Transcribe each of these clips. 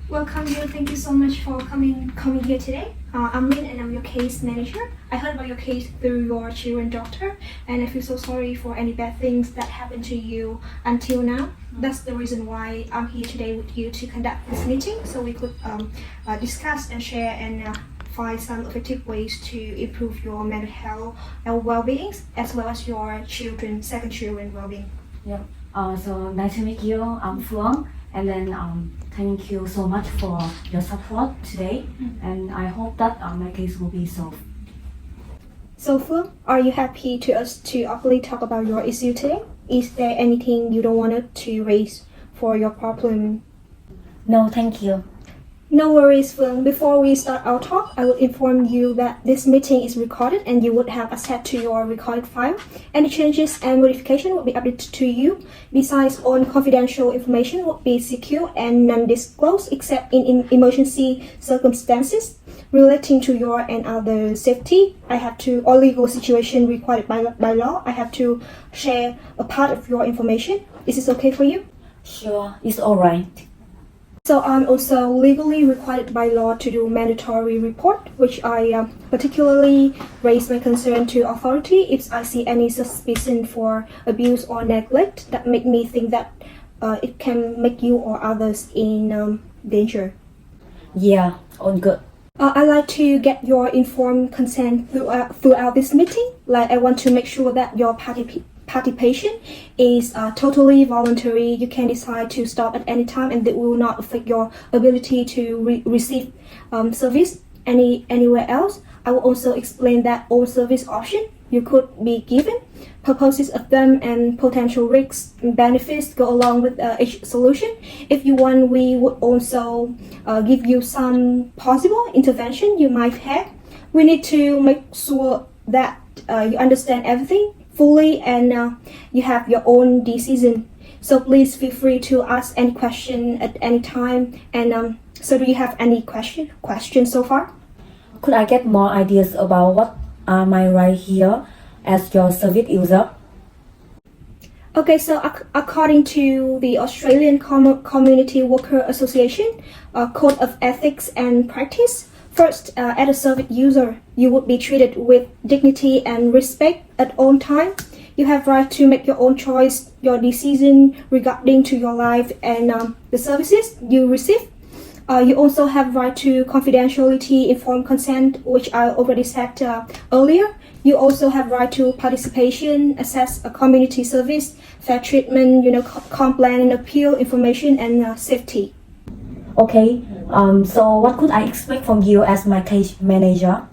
Welcome you. Thank you so much for coming here today. I'm Lynn and I'm your case manager. I heard about your case through your children's doctor, and I feel so sorry for any bad things that happened to you until now. That's the reason why I'm here today with you to conduct this meeting, so we could discuss and share and find some effective ways to improve your mental health and well-being, as well as your second children well-being. Yeah. So nice to meet you. I'm Phuong, and then thank you so much for your support today. And I hope that my case will be solved. So Phuong, are you happy to us to openly talk about your issue today? Is there anything you don't want to raise for your problem? No, thank you. No worries, Phuong. Before we start our talk, I will inform you that this meeting is recorded and you would have access to your recorded file. Any changes and modification will be updated to you. Besides, all confidential information will be secure and non-disclosed except in emergency circumstances relating to your and other safety. All legal situation required by law, I have to share a part of your information. Is this okay for you? Sure, it's alright. So I'm also legally required by law to do mandatory report, which I particularly raise my concern to authority if I see any suspicion for abuse or neglect that make me think that it can make you or others in danger. Yeah, all good. I'd like to get your informed consent throughout this meeting. Like, I want to make sure that your participation is totally voluntary. You can decide to stop at any time, and it will not affect your ability to receive service anywhere else. I will also explain that all service options you could be given, purposes of them, and potential risks and benefits go along with each solution. If you want, we would also give you some possible intervention you might have. We need to make sure that you understand everything fully and you have your own decision. So please feel free to ask any question at any time. And so do you have any questions so far? Could I get more ideas about what are my rights here as your service user? Okay, so according to the Australian Community Worker Association Code of Ethics and Practice, first, as a service user, you would be treated with dignity and respect at all times. You have right to make your own choice, your decision regarding to your life and the services you receive. You also have right to confidentiality, informed consent, which I already said earlier. You also have right to participation, access a community service, fair treatment, complaint and appeal, information, and safety. Okay, so what could I expect from you as my case manager?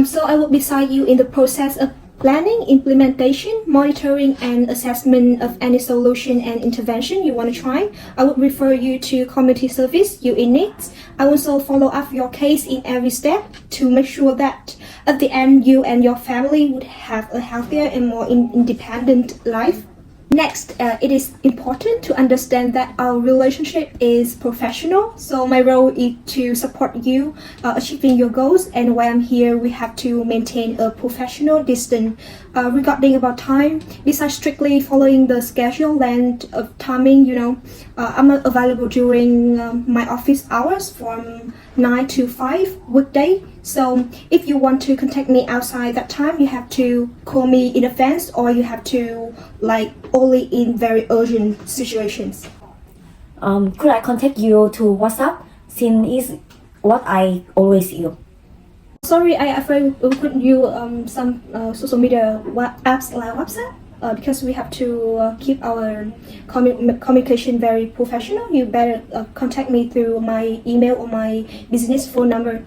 So I will be beside you in the process of planning, implementation, monitoring, and assessment of any solution and intervention you want to try. I would refer you to community service you in needs. I also follow up your case in every step to make sure that at the end you and your family would have a healthier and more independent life. Next, it is important to understand that our relationship is professional. So my role is to support you achieving your goals, and while I'm here, we have to maintain a professional distance. Regarding about time, besides strictly following the schedule length of timing, I'm not available during my office hours from 9 to 5 weekday. So if you want to contact me outside that time, you have to call me in advance, or you have to only in very urgent situations. Could I contact you to WhatsApp, since it's what I always use? Sorry, I afraid we couldn't use some social media apps like WhatsApp because we have to keep our communication very professional. You better contact me through my email or my business phone number.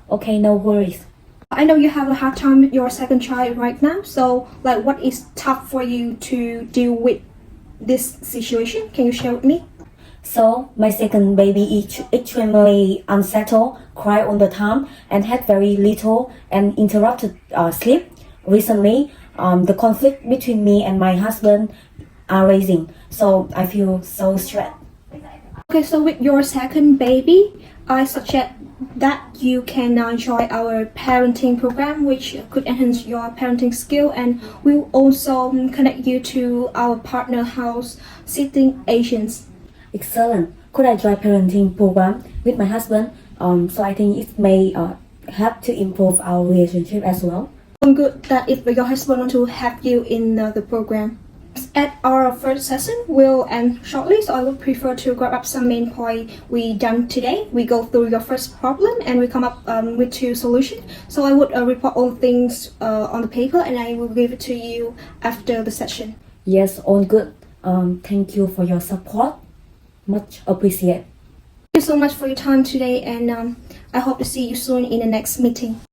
Okay, no worries. I know you have a hard time with your second child right now, so what is tough for you to deal with this situation? Can you share with me? So, my second baby is extremely unsettled, cry all the time, and had very little and interrupted sleep. Recently, the conflict between me and my husband are rising, so I feel so stressed. Okay, so with your second baby, I suggest that you can join our parenting program, which could enhance your parenting skill, and will also connect you to our partner house sitting agents. Excellent. could I join parenting program with my husband? So I think it may help to improve our relationship as well. Good that if your husband want to have you in the program. At our first session will end shortly, so I would prefer to grab up some main point we done today. We go through your first problem and we come up with 2 solutions. So I would report all things on the paper and I will give it to you after the session. Yes, all good. Thank you for your support. Much appreciated. Thank you so much for your time today, and I hope to see you soon in the next meeting.